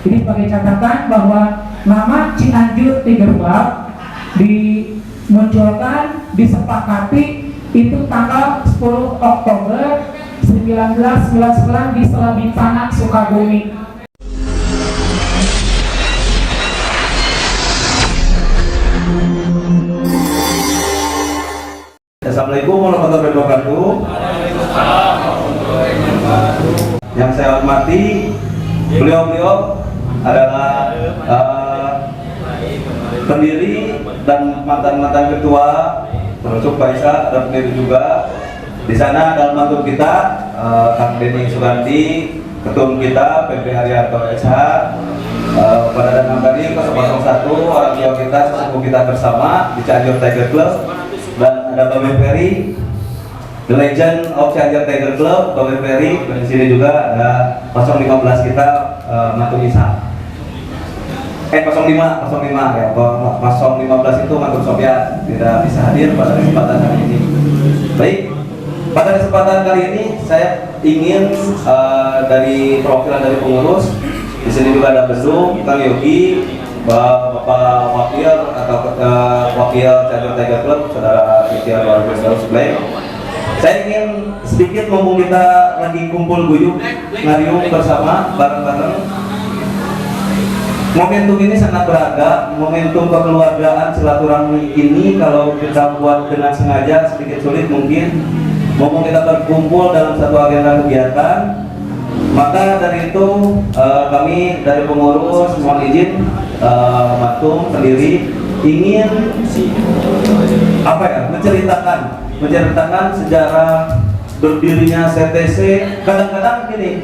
Ini sebagai catatan bahwa nama Cianjur Tiger Club dimunculkan, disepakati itu tanggal 10 Oktober 1999 di Selebintangan, Sukabumi. Assalamualaikum warahmatullahi wabarakatuh. Yang saya hormati, beliau adalah pendiri dan mantan ketua, termasuk Pak Isa dan pendiri juga. Di sana dalam mantu kita, Kang Denny Sugandi, ketum kita PP Haryanto SH. Pada datang tadi 001 orang tua kita, sesepuh kita bersama di Cianjur Tiger Club. Dan ada Babe Ferry, the legend of Cianjur Tiger Club, Babe Ferry. Dan di sini juga ada 015 kita, Mantu Isa. 05 ya, 015 itu Mantu Sofia tidak bisa hadir pada kesempatan kali ini. Baik, pada kesempatan kali ini saya ingin dari perwakilan dari pengurus. Di sini juga ada Besung, Kang Yogi, Bapak Wakil atau Wakil Cianjur Tiger Club, Saudara Ikhtiar luar biasa Sublay. Saya ingin sedikit ngomong kita lagi kumpul guyup ngariung bersama bareng-bareng. Momentum ini sangat berharga, momentum kekeluargaan silaturahmi ini kalau kita buat dengan sengaja sedikit sulit mungkin. Ngomong kita berkumpul dalam satu agenda kegiatan. Maka dari itu kami dari pengurus mohon izin Matum sendiri ingin menceritakan sejarah berdirinya CTC. Kadang-kadang gini,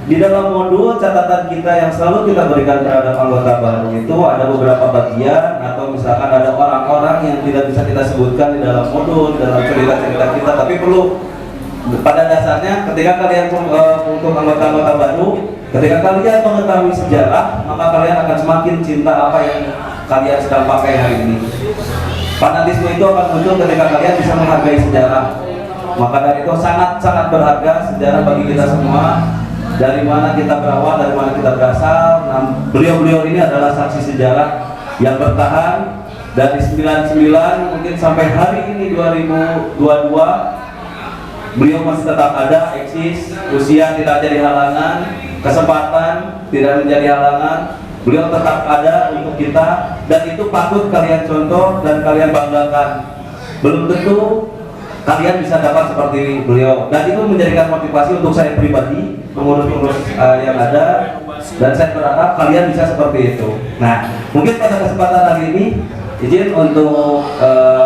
di dalam modul catatan kita yang selalu kita berikan terhadap anggota baru itu ada beberapa bagian atau misalkan ada orang-orang yang tidak bisa kita sebutkan di dalam modul, dalam cerita-cerita kita, tapi perlu. Pada dasarnya ketika kalian untuk anggota-anggota baru, ketika kalian mengetahui sejarah, maka kalian akan semakin cinta apa yang kalian sedang pakai hari ini. Fanatisme itu akan muncul ketika kalian bisa menghargai sejarah. Maka dari itu sangat-sangat berharga sejarah bagi kita semua. Dari mana kita berawal, dari mana kita berasal. Nah, beliau-beliau ini adalah saksi sejarah yang bertahan dari 99 mungkin sampai hari ini 2022. Beliau masih tetap ada, eksis, usia tidak jadi halangan, kesempatan tidak menjadi halangan. Beliau tetap ada untuk kita dan itu patut kalian contoh dan kalian banggakan. Belum tentu kalian bisa dapat seperti beliau dan itu menjadikan motivasi untuk saya pribadi, pengurus-pengurus yang ada, dan saya berharap kalian bisa seperti itu. Nah, mungkin pada kesempatan hari ini izin untuk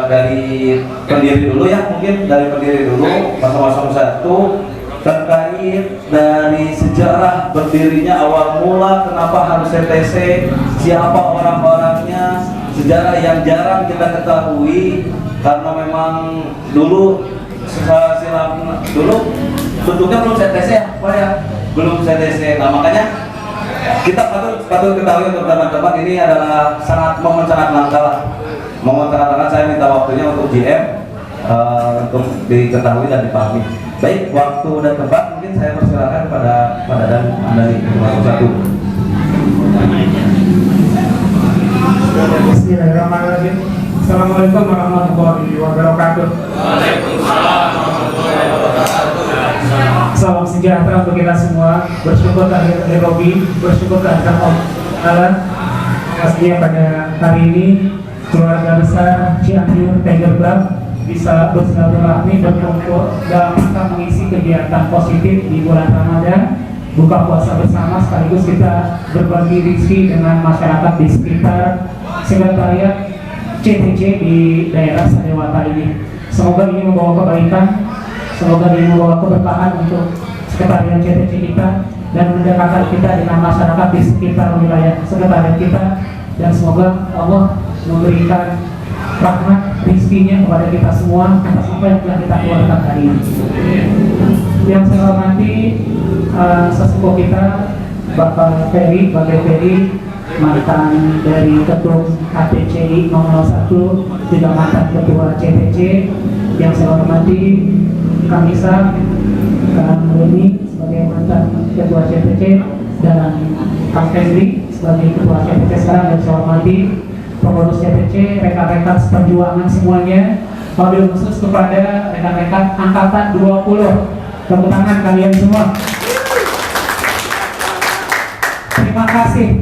dari pendiri dulu ya, mungkin dari pendiri dulu 001 terkait dari sejarah berdirinya awal mula, kenapa harus CTC, siapa orang-orangnya, sejarah yang jarang kita ketahui karena memang dulu bentuknya belum CTC ya, Pak ya, belum CTC. Nah makanya kita patut ketahui untuk teman-teman ini adalah momen sangat langka lah. Momen sangat langka, saya minta waktunya untuk GM untuk diketahui dan dipahami. Baik, waktu dan tempat mungkin saya persilakan kepada dan dari 01. Bismillahirrahmanirrahim. Assalamualaikum warahmatullahi wabarakatuh. Salam sejahtera untuk kita semua. Bersyukur kehadiran Robi, bersyukur kehadiran Allah. Pastinya pada hari ini keluarga besar Cianjur Tiger Club bisa bersilaturahmi berkumpul dalam rangka mengisi kegiatan positif di bulan Ramadan, buka puasa bersama, sekaligus kita berbagi rezeki dengan masyarakat di sekitar sekretariat CTC di daerah Sadewata ini. Semoga ini membawa kebaikan, semoga ini membawa keberkahan untuk sekretariat CTC kita dan mendekatkan kita dengan masyarakat di sekitar wilayah sekretariat kita, dan semoga Allah memberikan rahmat rizkinya kepada kita semua atas apa yang telah kita keluarkan hari ini. Yang saya hormati sesepuh kita Bapak Ferry, mantan dari Ketum HTCI 001, juga mantan Ketua CTC. Yang saya hormati Kang Isa, Kang Denny sebagai mantan Ketua CTC, dan Kang Febri sebagai Ketua CPC sekarang, dan saya hormati pengurus CPC, rekan-rekan seperjuangan semuanya. Wabil khusus kepada rekan-rekan angkatan 20. Tepuk tangan kalian semua. Terima kasih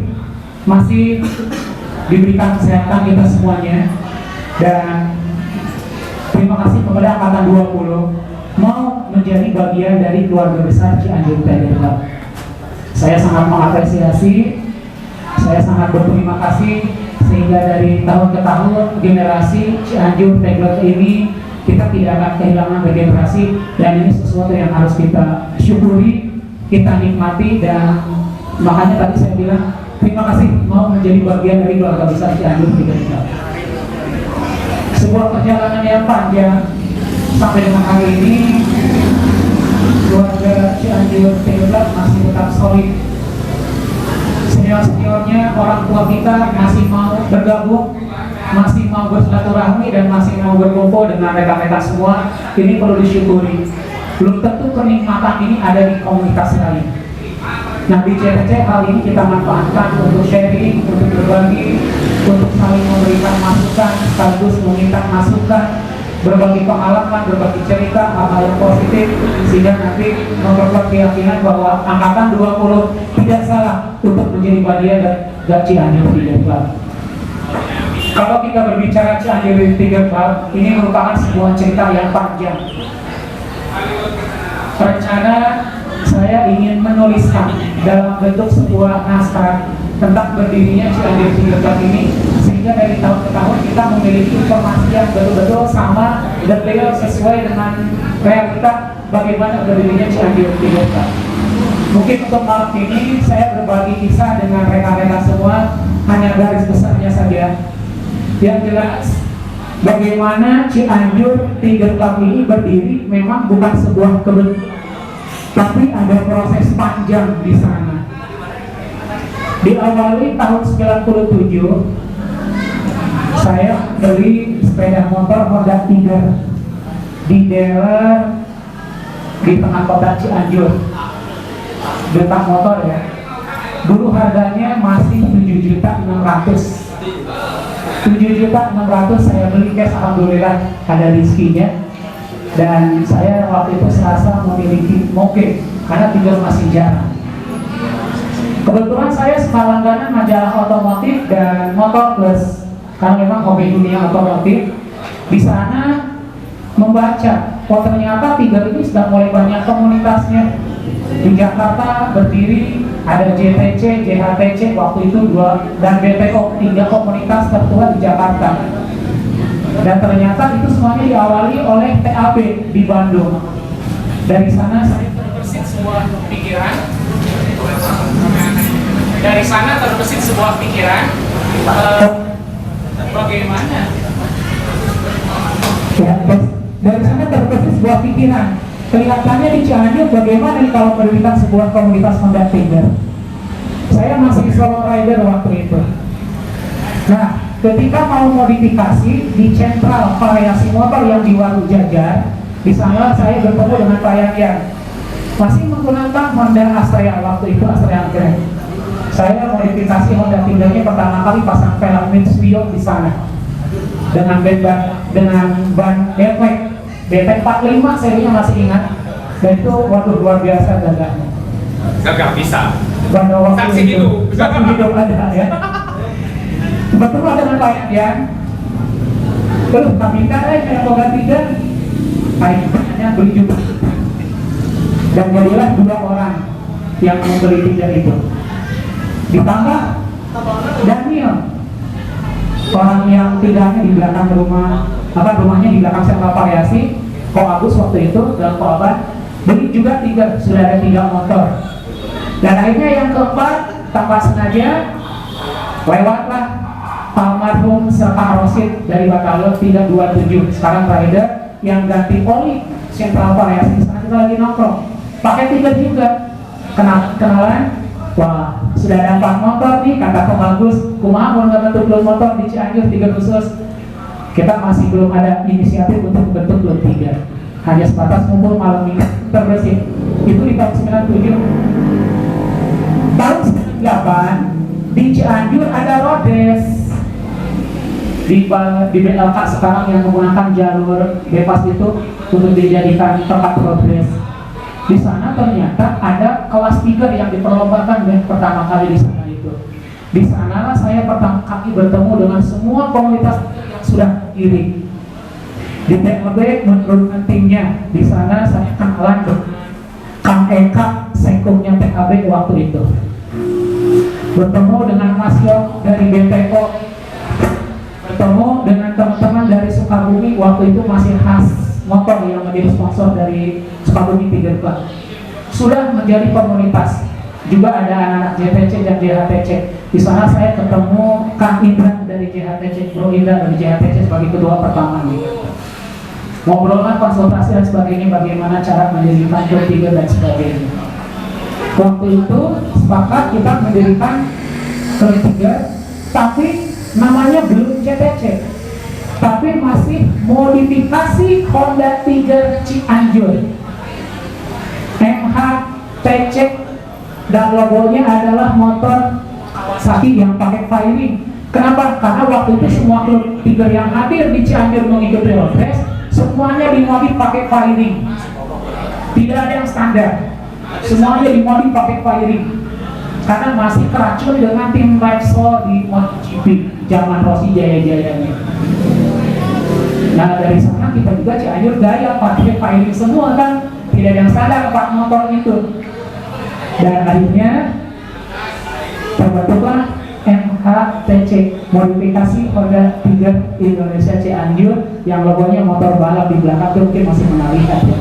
masih diberikan kesehatan kita semuanya, dan terima kasih kepada angkatan 20 mau menjadi bagian dari keluarga besar Cianjur Tiger Club. Saya sangat mengapresiasi, saya sangat berterima kasih, sehingga dari tahun ke tahun generasi Cianjur Tiger Club ini kita tidak akan kehilangan regenerasi, dan ini sesuatu yang harus kita syukuri, kita nikmati. Dan makanya tadi saya bilang terima kasih mau menjadi bagian dari keluarga besar Cianjur Tiger Club. Sebuah perjalanan yang panjang sampai dengan hari ini, keluarga Cianjur Tiger Club masih tetap solid. Senior-seniornya, orang tua kita masih mau bergabung, masih mau bersilaturahmi, dan masih mau berkumpul dengan rekan-rekan semua. Ini perlu disyukuri. Belum tentu kenikmatan ini ada di komunitas lain. Nah, di CPC hal ini kita manfaatkan untuk sharing, untuk berbagi, untuk saling memberikan masukan, sekaligus meminta masukan, berbagi pengalaman, berbagi cerita, hal-hal yang positif, sehingga nanti memperkuat keyakinan bahwa angkatan 20 tidak salah untuk menjadi bagian dari Cianjur Tiger Club. Kalau kita berbicara Cianjur Tiger Club, ini merupakan sebuah cerita yang panjang. Rencana saya ingin menuliskan dalam bentuk sebuah naskah tentang berdirinya Cianjur Tiger Club ini, sehingga dari tahun ke tahun kita memiliki informasi yang betul-betul sama, detail, sesuai dengan realita bagaimana berdirinya Cianjur Tiger Club. Mungkin untuk malam ini saya berbagi kisah dengan rekan-rekan semua, hanya garis besarnya saja. Yang jelas, bagaimana Cianjur Tiger Club ini berdiri memang bukan sebuah kebetulan, tapi ada proses panjang di sana. Diawali tahun 97, saya beli sepeda motor Honda Tiger di dealer di tengah kota Cianjur. Letak motor ya. Dulu harganya masih 7.600.000. 7.600.000 saya beli cash, alhamdulillah ada rizkinya. Dan saya waktu itu serasa memiliki moge karena Tiger masih jarang. Kebetulan saya suka langganan majalah otomotif dan motor plus, karena memang hobi dunia otomotif. Di sana membaca, oh ternyata Tiger ini sudah mulai banyak komunitasnya. Di Jakarta berdiri ada JTC, JHTC waktu itu 2, dan BPO, 3 komunitas tertua di Jakarta. Dan ternyata itu semuanya diawali oleh TAB di Bandung. Dari sana saya terbesit sebuah pikiran. Dari sana terbesit sebuah pikiran. Bagaimana? Ya, dari sana terbesit sebuah pikiran. Kelihatannya di Cianjur bagaimana nih kalau mendirikan sebuah komunitas Honda Tiger. Saya masih solo rider waktu itu. Nah, ketika mau modifikasi di Sentral Variasi Motor yang di Waru Jajar, di sana saya bertemu dengan Pak Yan, masih menggunakan Honda Astrea waktu itu, Astrea Grand. Saya modifikasi Honda Tigernya pertama kali pasang velg Mitsubishi di sana dengan ban DT 45 serinya masih ingat, dan itu waduh luar biasa gagahnya. Gagah bisa. Saksi hidup ada ya. Bertemu dengan Pak Yan, terus kami kayak Honda Tiger, kayaknya beli juga. Dan jadilah 2 orang yang membeli Tiger itu. Ditambah Daniel, orang yang tinggalnya di belakang rumahnya di belakang Sentral Variasi, Ko Agus waktu itu, dan Ko Abad beli juga Tiger, sudah ada 3 motor. Dan akhirnya yang keempat, tanpa sengaja lewatlah almarhum Serta Rosid dari Batalion 327, sekarang rider yang ganti oli Sentral Variasi. Sekarang kita lagi nongkrong pakai Tiger juga. Kenalan, wah sudah ada 4 motor nih, kata Ko Agus, kumaha mau ngebentuk klub motor di Cianjur Tiger khusus. Kita masih belum ada inisiatif untuk membentuk klub Tiger, hanya sebatas ngumpul malam minggu terbersih. Itu di tahun 97. Tahun 2008 di Cianjur ada Rodes di BLK sekarang yang menggunakan jalur bebas itu untuk dijadikan tempat progres. Di sana ternyata ada kelas 3 yang diperlombakan pertama kali di sana itu. Di sana saya pertama kali bertemu dengan semua komunitas yang sudah iri. Di TAB menurut timnya di sana saya kenalan Kang Eka sekungnya TAB waktu itu. Bertemu dengan Mas Yong dari BPO, bertemu dengan teman-teman dari Sukabumi waktu itu masih khas motor yang menjadi sponsor dari Sukabumi Tiger Club. Sudah menjadi komunitas. Juga ada anak-anak JTC dan JHTC. Di sana saya ketemu Kang Indra dari JHTC, Bro Indra dari JHTC sebagai kedua pertama. Ngobrolkan konsultasi dan sebagainya, bagaimana cara mendirikan klub Tiger dan sebagainya. Waktu itu sepakat kita mendirikan klub Tiger, tapi namanya belum JTC, tapi masih modifikasi Honda Tiger Cianjur MHTC, dan logonya adalah motor Kawasaki yang pakai firing. Kenapa? Karena waktu itu semua klub Tiger yang hadir di Cianjur mengikuti road race semuanya dimodif pakai firing, tidak ada yang standar, semuanya dimodif pakai firing karena masih keracun dengan tim Repsol di MotoGP zaman Rossi jaya-jayanya. Nah dari sana kita juga Cianjur gaya pakai firing semua kan, tidak ada yang standar 4 motor itu. Dan akhirnya terbentuklah MHTC, modifikasi Honda Tiger Indonesia Cianjur, yang logonya motor balap di belakang itu mungkin masih menalikan ya.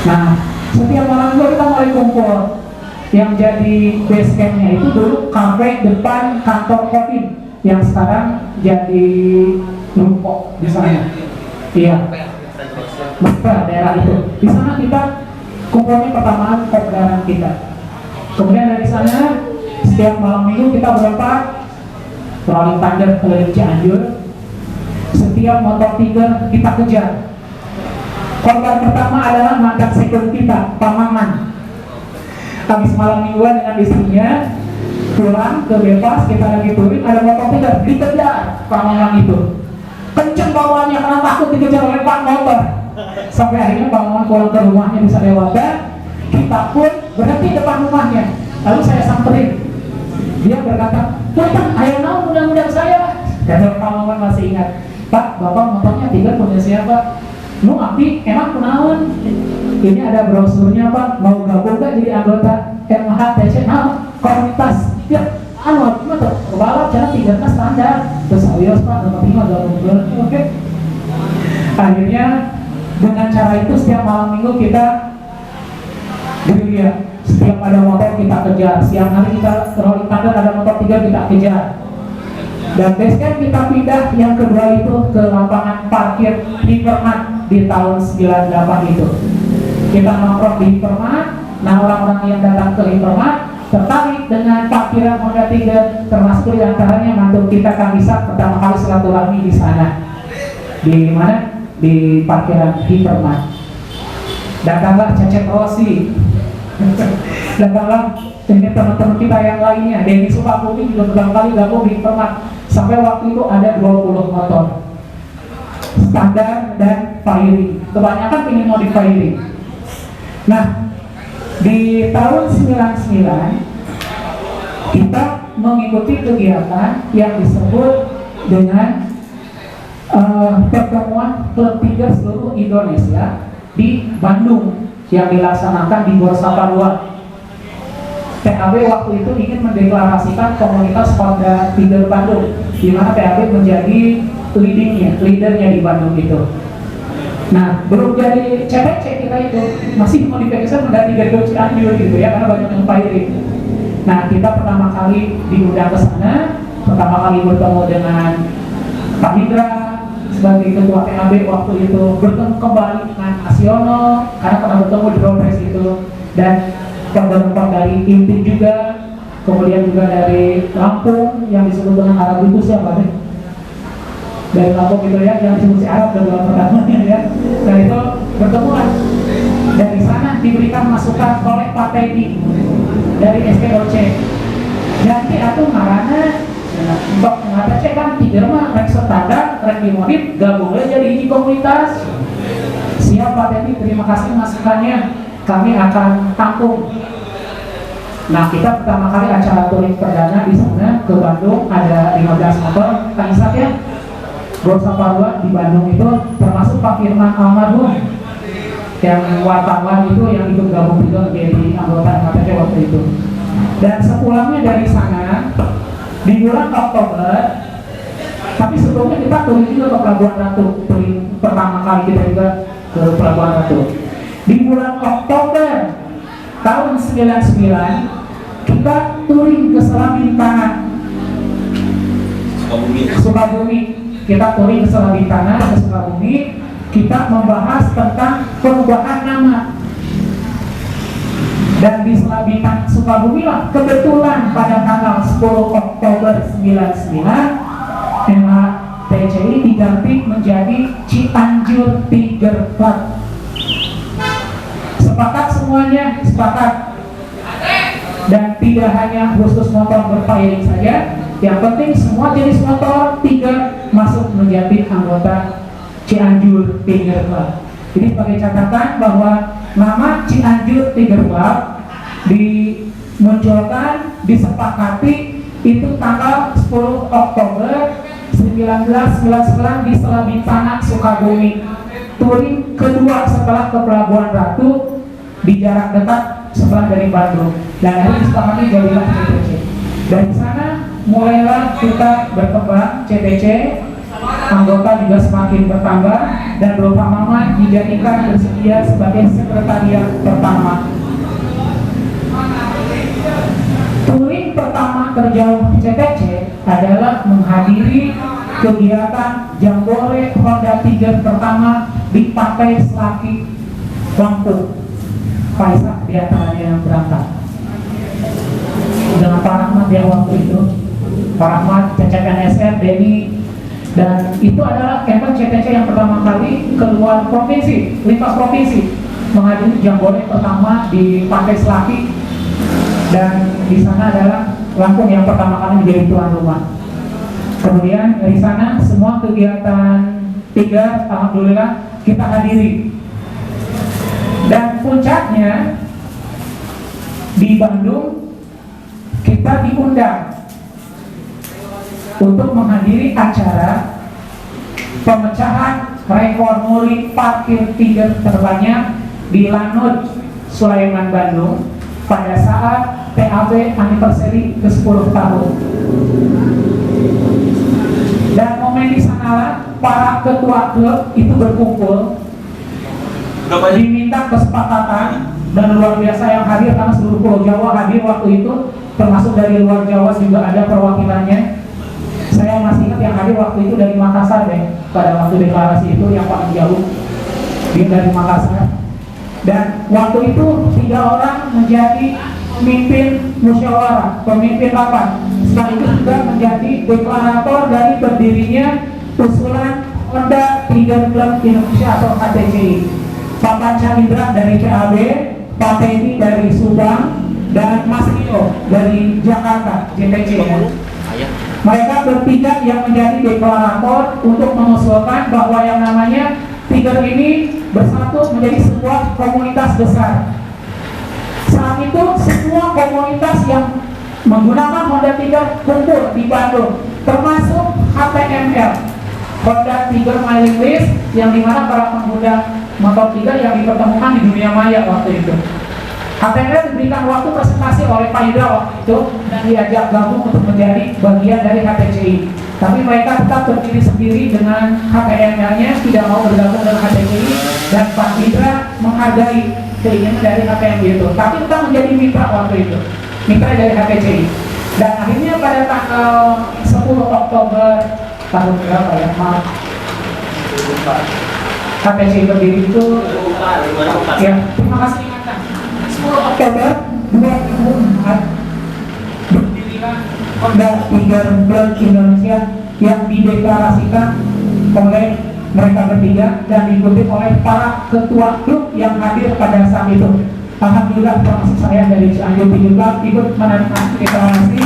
Nah setiap malam itu kita mulai kumpul. Yang jadi base campnya itu dulu kafe depan kantor Kodim yang sekarang jadi Rumpok di sana. Iya, Mesra daerah itu. Di sana kita kumpulnya pertama kopdaran kita. Kemudian dari sana setiap malam minggu kita berempat rolling thunder keliling Cianjur. Setiap motor Tiger kita kejar. Korban pertama adalah mantan sektor kita, Pak Maman. Habis malam mingguan dengan istrinya pulang ke bebas, kita lagi touring, ada motor Tiger dikejar Pak Maman itu. Kenceng bawaannya karena takut dikejar oleh Pak motor. Sampai akhirnya Pak Maman pulang ke rumahnya bisa lewatkan. Kita pun berhenti depan rumahnya. Lalu saya samperin. Dia berkata, "Punten, ayo naon mudah-mudahan saya." Dan Pak Maman masih ingat, "Pak, Bapak motornya Tiger punya siapa?" "Nu abdi, emang kunaon? Ini ada brosurnya Pak, mau gabung gak jadi anggota MHTC?" "Nah, komunitas." "Ya, anu abdi mah tuh, balap jangan Tiger kan standar." "Terus ayo Pak, nomor 5 gabung." Oke. Akhirnya dengan cara itu setiap malam minggu kita gerilya. Setiap ada motor kita kejar, siang hari kita rolling thunder ada motor Tiger kita kejar. Dan basecamp kita pindah yang kedua itu ke lapangan parkir Hypermart di tahun 98 itu. Kita nongkrong di Hypermart. Nah orang-orang yang datang ke Hypermart tertarik dengan parkiran Honda Tiger, termasuk diantaranya mantu kita Kang Isa pertama kali silaturahmi di sana. Di mana? Di parkiran Hypermart. Datanglah Cecep Rossi. Datanglah ini teman-teman kita yang lainnya. Denny Sukabumi juga beberapa kali gabung di Hypermart. Sampai waktu itu ada 20 motor standar dan firing. Kebanyakan ingin mau di firing. Nah, di tahun 99 kita mengikuti kegiatan yang disebut dengan pertemuan klub Tiger seluruh Indonesia di Bandung yang dilaksanakan di Gor Saparua. TAB waktu itu ingin mendeklarasikan komunitas Honda Tiger Bandung, di mana TAB menjadi leadernya di Bandung itu. Nah, belum jadi CTC kita itu, masih modifikasi Honda Tiger Cianjur gitu ya, karena banyak yang firing. Nah, kita pertama kali diundang ke sana, pertama kali bertemu dengan Pak Indra sebagai ketua TAB waktu itu, bertemu kembali dengan Asiono karena pernah bertemu di road race itu, dan korban dari Inti juga, kemudian juga dari Lampung yang disebut dengan Arab itu siapa nih? Dari Lampung itu ya, yang disebut si Arab dan dalam pertamanya ya. Dan itu bertemuan. Dari sana diberikan masukan oleh Pak Teddy dari SPOC. Jadi aku marana untuk mengatakan kan tiga mah rek standar, rek dimodif, gabungnya jadi ini komunitas. Siap Pak Teddy, terima kasih masukannya. Kami akan tampung. Nah, kita pertama kali acara touring perdana di sana ke Bandung, ada 15 motor, Kang Isak ya. Gorsa Parwa di Bandung itu termasuk Pak Firman almarhum yang wartawan itu yang ikut gabung juga menjadi anggota MATC waktu itu. Dan sepulangnya dari sana di bulan Oktober, tapi sebelumnya kita touring juga ke Pelabuhan Ratu, touring pertama kali kita juga ke Pelabuhan Ratu. Di bulan Oktober tahun 99 kita touring ke Selat Bintang, Sukabumi. Kita touring ke Selat Bintang, ke Sukabumi. Kita membahas tentang perubahan nama. Dan di Selat Bintang Sukabumi lah kebetulan pada tanggal 10 Oktober 99 MATCI diganti menjadi Cianjur Tiger Club. Sepakat semuanya, sepakat. Dan tidak hanya khusus motor berpairing saja, yang penting semua jenis motor Tiger masuk menjadi anggota Cianjur Tiger Club. Jadi sebagai catatan bahwa nama Cianjur Tiger Club dimunculkan, disepakati itu tanggal 10 Oktober 1999 di Selat Bintang Sukabumi. Touring kedua setelah ke Pelabuhan Ratu di jarak dekat sebelah dari Bandung, dan akhirnya disepakati jadilah CTC. Dari sana mulailah kita berkembang CTC, anggota juga semakin bertambah, dan Bapak Maman dijadikan bersedia sebagai sekretariat pertama. Touring pertama terjauh CTC adalah menghadiri kegiatan Jambore Honda Tiger pertama di Pantai Selaki, Lampung. Faisal di antaranya yang berangkat dengan Pak Rahmat ya waktu itu, Pak Rahmat, Cecep NSR, Denny, dan itu adalah kempen CTC yang pertama kali keluar provinsi, lintas provinsi, menghadiri Jambore pertama di Pantai Selaki, dan di sana adalah Lampung yang pertama kali menjadi tuan rumah. Kemudian dari sana semua kegiatan tiga alhamdulillah kita hadiri. Dan puncaknya di Bandung kita diundang untuk menghadiri acara pemecahan rekor muri parkir Tiger terbanyak di Lanut, Sulaiman, Bandung pada saat PAB anniversary ke-10 tahun. Dan momen di sanalah para ketua klub itu berkumpul, diminta kesepakatan, dan luar biasa yang hadir karena seluruh Pulau Jawa hadir waktu itu, termasuk dari luar Jawa juga ada perwakilannya. Saya masih ingat yang hadir waktu itu dari Makassar deh, pada waktu deklarasi itu yang paling jauh dia dari Makassar. Dan waktu itu 3 orang menjadi pemimpin musyawarah, pemimpin rapat. Setelah itu juga menjadi deklarator dari berdirinya usulan Honda Tiger Club Indonesia atau HTCI. Pak Pancalindra dari CAB, Pak Teddy dari Subang, dan Mas Rio dari Jakarta, JTC. Mereka bertiga yang menjadi deklarator untuk mengusulkan bahwa yang namanya Tiger ini bersatu menjadi sebuah komunitas besar. Saat itu semua komunitas yang menggunakan Honda Tiger kumpul di Bandung, termasuk HTML, Honda Tiger Mailing List, yang dimana para pengguna motor Tiger yang dipertemukan di dunia maya waktu itu. HTML diberikan waktu presentasi oleh Pak Indra waktu itu, dan diajak gabung untuk menjadi bagian dari HTCI. Tapi mereka tetap berdiri sendiri dengan HTML-nya, tidak mau bergabung dengan HTCI, dan Pak Indra menghargai keinginan dari HTML itu. Tapi tetap menjadi mitra waktu itu, mitra dari HTCI. Dan akhirnya pada tanggal 10 Oktober tahun berapa ya? Maaf. HTCI berdiri itu ya, terima kasih ingatan 10 Oktober 2004 berdirilah Honda Tiger Club Indonesia yang dideklarasikan oleh mereka bertiga dan diikuti oleh para ketua klub yang hadir pada saat itu. Alhamdulillah termasuk saya dari Cianjur Tiga Club ikut menerima deklarasi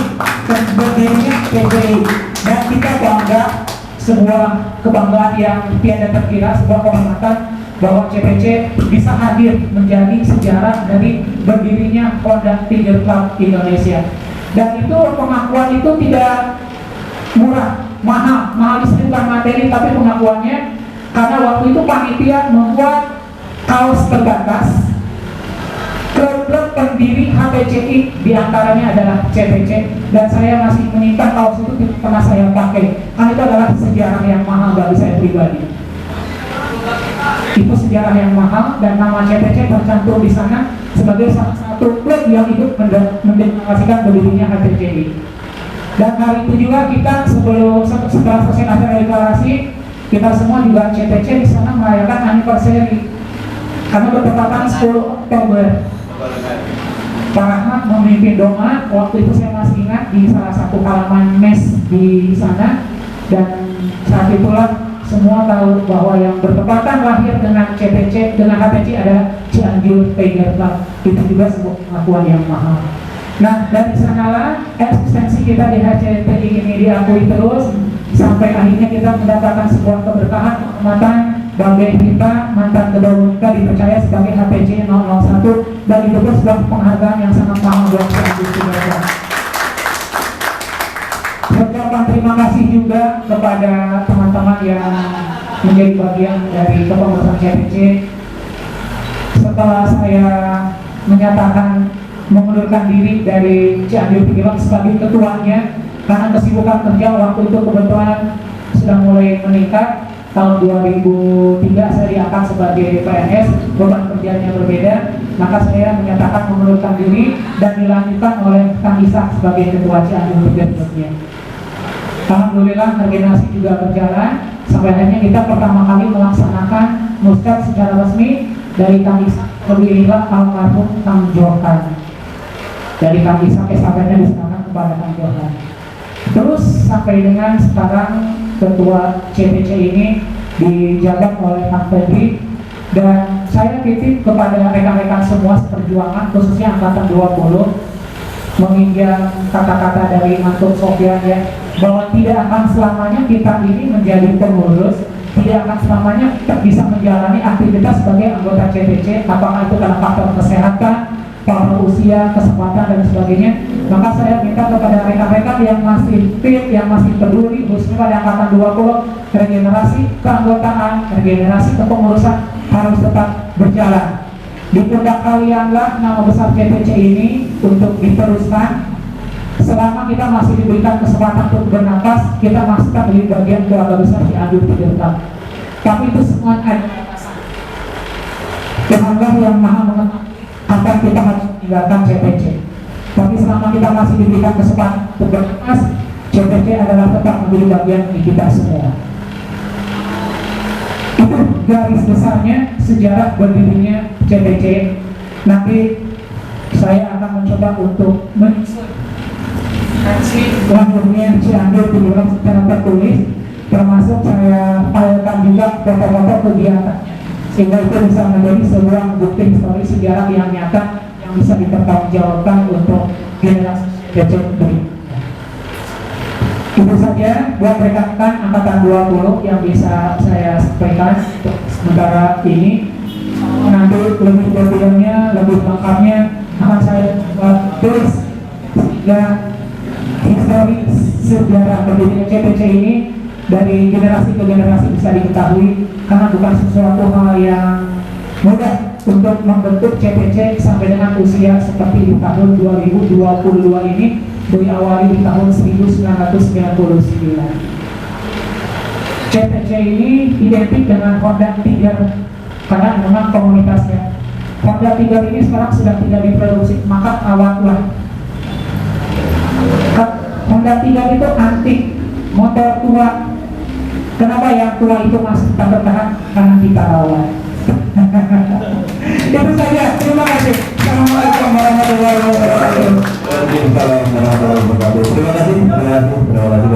dan berdirinya PBI, dan kita bangga, sebuah kebanggaan yang tiada terkira, sebuah kehormatan bahwa CPC bisa hadir menjadi sejarah dari berdirinya Honda Tiga Club Indonesia. Dan itu pengakuan itu tidak murah, mahal di bukan materi, tapi pengakuannya karena waktu itu panitia membuat kaos terbatas. Klub pendiri HPCI diantaranya adalah CPC, dan saya masih menyimpan kaos itu tidak pernah saya pakai karena itu adalah sejarah yang mahal bagi saya pribadi. Itu sejarah yang mahal, dan nama CPC tercantum di sana sebagai salah satu klub yang ikut mendeklarasikan berdirinya HPCI. Dan hari itu juga kita setelah selesai acara deklarasi, kita semua juga CPC di sana merayakan anniversary karena bertepatan 10 Oktober. Pak Rahmat memimpin doa, waktu itu saya masih ingat di salah satu halaman mes di sana, dan saat itulah semua tahu bahwa yang bertepatan lahir dengan CPC, dengan HPC adalah Cianjur Tiger Club. Itu juga sebuah pengakuan yang mahal. Nah, dari sanalah eksistensi kita di HCTI ini diakui terus sampai akhirnya kita mendapatkan sebuah keberkahan, kehormatan bagi kita mantan ketua umum kita dipercaya sebagai HPC 001, dan itu pun sebuah penghargaan yang sangat mahal buat Cianjur Tiger Club. Ucapan terima kasih juga kepada teman-teman yang menjadi bagian dari kepengurusan CPC. Setelah saya menyatakan mengundurkan diri dari Cianjur Tiga Club sebagai ketuanya karena kesibukan kerja waktu itu kebetulan sudah mulai meningkat. Tahun 2003 saya diangkat sebagai PNS, beban kerjanya berbeda, maka saya menyatakan mengundurkan diri dan dilanjutkan oleh Kang Ishak sebagai ketua Cianjur Tiga Club. Alhamdulillah regenerasi juga berjalan sampai akhirnya kita pertama kali melaksanakan muskat secara resmi dari Kang Ishak, lebih-lebihlah almarhum Kang Johan. Dari Kang Ishak estafetnya diserahkan kepada Kang Johan. Terus sampai dengan sekarang ketua CPC ini dijabat oleh Kang Febri, dan saya titip kepada rekan-rekan semua seperjuangan khususnya angkatan 20 menginjak kata-kata dari Antum Sofyan ya, bahwa tidak akan selamanya kita ini menjadi pengurus, tidak akan selamanya kita bisa menjalani aktivitas sebagai anggota CPC, apakah itu karena faktor kesehatan, faktor usia, kesempatan dan sebagainya. Maka saya minta kepada rekan-rekan yang masih fit, yang masih peduli, khususnya pada angkatan 20, regenerasi keanggotaan, regenerasi kepengurusan harus tetap berjalan. Di pundak kalianlah nama besar CPC ini untuk diteruskan. Selama kita masih diberikan kesempatan untuk bernapas, kita masih akan menjadi bagian keluarga besar Cianjur Tiga Club. Tapi itu semua ada batasan. Tuhanlah yang maha mengetahui akan kita harus meninggalkan CPC. Tapi selama kita masih diberikan kesempatan untuk bernapas, CPC adalah tetap menjadi bagian dari kita semua. Itu garis besarnya sejarah berdirinya CPC. Nanti saya akan mencoba untuk menyusun lahirnya Cianjur Tiga Club secara tertulis, termasuk saya filekan juga foto-foto kegiatan, sehingga itu bisa menjadi sebuah bukti histori sejarah yang nyata yang bisa dipertanggungjawabkan untuk generasi CPC berikutnya. Itu saja buat rekan-rekan angkatan 20 yang bisa saya sampaikan untuk sementara ini. Nanti lebih detailnya, lebih lengkapnya akan saya tulis sehingga histori sejarah berdirinya CPC ini dari generasi ke generasi bisa diketahui, karena bukan sesuatu hal yang mudah untuk membentuk CPC sampai dengan usia seperti di tahun 2022 ini, diawali di tahun 1999. CPC ini identik dengan Honda Tiger karena memang komunitasnya. Honda Tiger ini sekarang sudah tidak diproduksi, maka awallah Honda Tiger itu antik, motor tua. Kenapa yang tua itu masih tak bertahan? Karena kita rawat. Itu saja, terima kasih. Assalamualaikum warahmatullahi wabarakatuh. Waalaikumsalam warahmatullahi wabarakatuh. Terima kasih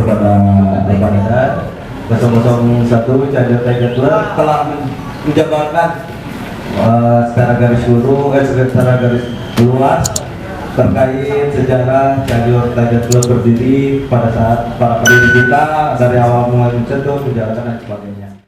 kepada rekan-rekan 001 Cianjur Tiger Club telah menjabarkan secara garis luas terkait sejarah Cianjur Tiger Club berdiri pada saat para pendiri kita dari awal mulai mencetus, menjalankan dan sebagainya.